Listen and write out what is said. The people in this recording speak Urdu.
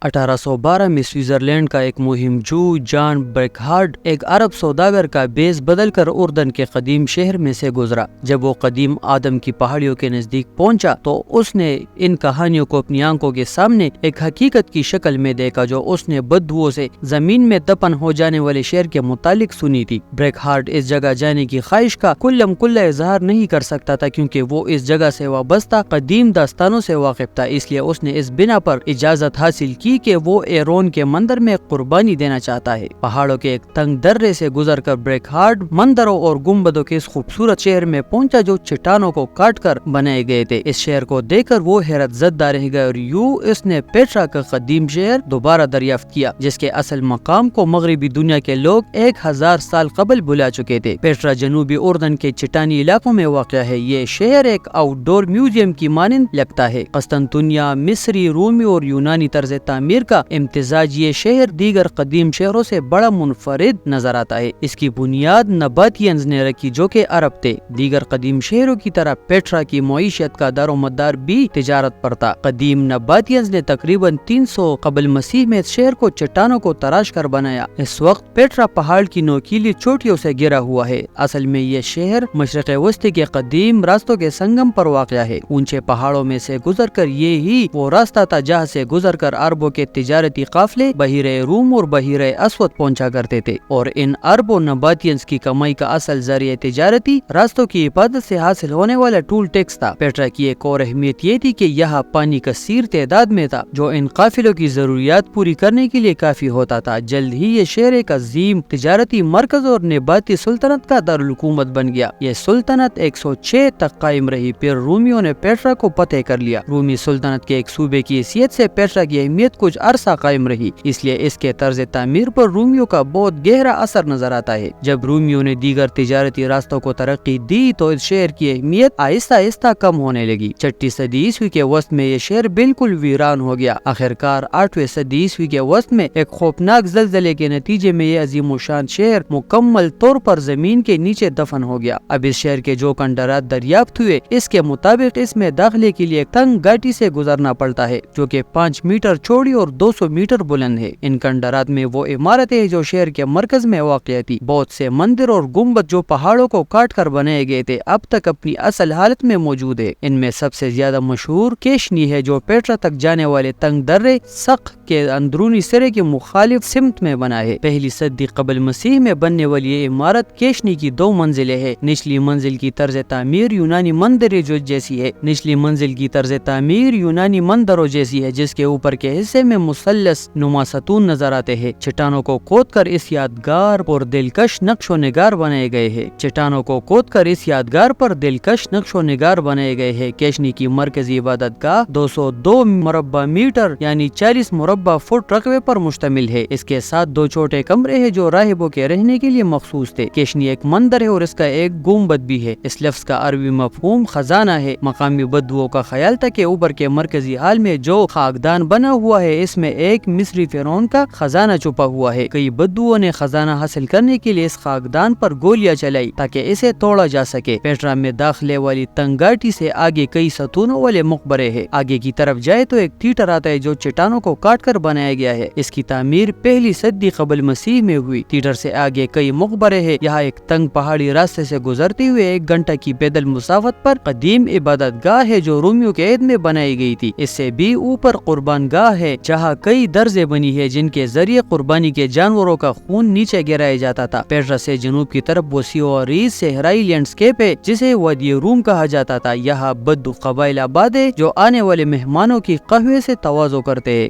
1812 میں سوئٹزرلینڈ کا ایک مہم جو جان بریکہارڈ ایک عرب سوداگر کا بیس بدل کر اردن کے قدیم شہر میں سے گزرا۔ جب وہ قدیم آدم کی پہاڑیوں کے نزدیک پہنچا تو اس نے ان کہانیوں کو اپنی آنکھوں کے سامنے ایک حقیقت کی شکل میں دیکھا جو اس نے بدبوؤں سے زمین میں دفن ہو جانے والے شہر کے متعلق سنی تھی۔ بریکہارڈ اس جگہ جانے کی خواہش کا کلہ اظہار نہیں کر سکتا تھا کیونکہ وہ اس جگہ سے وابستہ قدیم داستانوں سے واقف تھا، اس لیے اس نے اس بنا پر اجازت حاصل کی کہ وہ ایرون کے مندر میں قربانی دینا چاہتا ہے۔ پہاڑوں کے ایک تنگ درے سے گزر کر بریکہارڈ مندروں اور گنبدوں کے اس خوبصورت شہر میں پہنچا جو چٹانوں کو کاٹ کر بنائے گئے تھے۔ اس شہر کو دیکھ کر وہ حیرت زدہ رہ گئے اور اس نے پیٹرا کا قدیم شہر دوبارہ دریافت کیا جس کے اصل مقام کو مغربی دنیا کے لوگ 1000 سال قبل بھلا چکے تھے۔ پیٹرا جنوبی اردن کے چٹانی علاقوں میں واقع ہے۔ یہ شہر ایک آؤٹ ڈور میوزیم کی مانند لگتا ہے۔ قسطنطنیہ، مصری، رومی اور یونانی طرز تعمیر کا امتزاج یہ شہر دیگر قدیم شہروں سے بڑا منفرد نظر آتا ہے۔ اس کی بنیاد نباتینز نے رکھی جو کہ عرب تھے۔ دیگر قدیم شہروں کی طرح پیٹرا کی معیشت کا دار و مدار بھی تجارت پر تھا۔ قدیم نباتینز نے تقریباً 300 قبل مسیح میں اس شہر کو چٹانوں کو تراش کر بنایا۔ اس وقت پیٹرا پہاڑ کی نوکیلی چوٹیوں سے گرا ہوا ہے۔ اصل میں یہ شہر مشرق وسطی کے قدیم راستوں کے سنگم پر واقع ہے۔ اونچے پہاڑوں میں سے گزر کر یہی وہ راستہ تھا جہاں سے گزر کر عربوں کے تجارتی قافلے بحیرہ روم اور بحیرہ اسود پہنچا کرتے تھے، اور ان عرب و نباتینز کی کمائی کا اصل ذریعہ تجارتی راستوں کی حفاظت سے حاصل ہونے والا ٹول ٹیکس تھا۔ پیٹرا کی ایک اور اہمیت یہ تھی کہ یہاں پانی کثیر تعداد میں تھا جو ان قافلوں کی ضروریات پوری کرنے کے لیے کافی ہوتا تھا۔ جلد ہی یہ شہر ایک عظیم تجارتی مرکز اور نباتی سلطنت کا دارالحکومت بن گیا۔ یہ سلطنت 106 تک قائم رہی، پھر رومیوں نے پیٹرا کو فتح کر لیا۔ رومی سلطنت کے ایک صوبے کی حیثیت سے پیٹرا کی اہمیت کچھ عرصہ قائم رہی، اس لیے اس کے طرز تعمیر پر رومیوں کا بہت گہرا اثر نظر آتا ہے۔ جب رومیوں نے دیگر تجارتی راستوں کو ترقی دی تو اس شہر کی اہمیت آہستہ آہستہ کم ہونے لگی۔ 6 صدی عیسوی کے وسط میں یہ شہر بالکل ویران ہو گیا۔ آخرکار 8ویں صدی عیسوی کے وسط میں ایک خوفناک زلزلے کے نتیجے میں یہ عظیم الشان شہر مکمل طور پر زمین کے نیچے دفن ہو گیا۔ اب اس شہر کے جو کھنڈرات دریافت ہوئے اس کے مطابق اس میں داخلے کے لیے ایک تنگ گھاٹی سے گزرنا پڑتا ہے جو کہ 5 میٹر چوڑی اور 200 میٹر بلند ہے۔ ان کھنڈرات میں وہ عمارتیں جو شہر کے مرکز میں واقع تھی۔ بہت سے مندر اور گنبد جو پہاڑوں کو کاٹ کر بنائے گئے تھے اب تک اپنی اصل حالت میں موجود ہے۔ ان میں سب سے زیادہ مشہور کیشنی ہے جو پیٹرا تک جانے والے تنگ درے سق کے اندرونی سرے کی مخالف سمت میں بنا ہے۔ پہلی صدی قبل مسیح میں بننے والی یہ عمارت کیشنی کی 2 منزلیں ہے۔ نچلی منزل کی طرز تعمیر یونانی مندروں جیسی ہے جس کے اوپر کے حصے میں مثلث نما ستون نظر آتے ہیں۔ چٹانوں کو کھود کر اس یادگار پر دلکش نقش و نگار بنائے گئے ہیں۔ کیشنی کی مرکزی عبادت گاہ 202 مربع میٹر یعنی 40 مربع فٹ رقبے پر مشتمل ہے۔ اس کے ساتھ 2 چھوٹے کمرے ہیں جو راہبوں کے رہنے کے لیے مخصوص تھے۔ کیشنی ایک مندر ہے اور اس کا ایک گنبد بھی ہے۔ اس لفظ کا عربی مفہوم خزانہ ہے۔ مقامی بدوؤں کا خیال تھا کہ اوپر کے مرکزی ہال میں جو خاکدان بنا ہوا ہے اس میں ایک مصری فرعون کا خزانہ چھپا ہوا ہے۔ کئی بدوؤں نے خزانہ حاصل کرنے کے لیے اس خاکدان پر گولیاں چلائی تاکہ اسے توڑا جا سکے۔ پیٹرا میں داخلے والی تنگ گھاٹی سے آگے کئی ستونوں والے مقبرے ہیں۔ آگے کی طرف جائے تو ایک تھیٹر آتا ہے جو چٹانوں کو کاٹ کر بنایا گیا ہے۔ اس کی تعمیر پہلی صدی قبل مسیح میں ہوئی۔ تھیٹر سے آگے کئی مقبرے ہیں۔ یہاں ایک تنگ پہاڑی راستے سے گزرتے ہوئے 1 گھنٹہ کی پیدل مسافت پر قدیم عبادت گاہ ہے جو رومیوں کے عہد میں بنائی گئی تھی۔ اس سے بھی اوپر قربان گاہ ہے جہاں کئی درزیں بنی ہے جن کے ذریعے قربانی کے جانوروں کا خون نیچے گرایا جاتا تھا۔ پیٹرا سے جنوب کی طرف وسیع اور ریز صحرائی لینڈسکیپ ہے جسے وادی روم کہا جاتا تھا۔ یہاں بدو قبائل آباد ہے جو آنے والے مہمانوں کی قہوے سے تواضع کرتے ہیں۔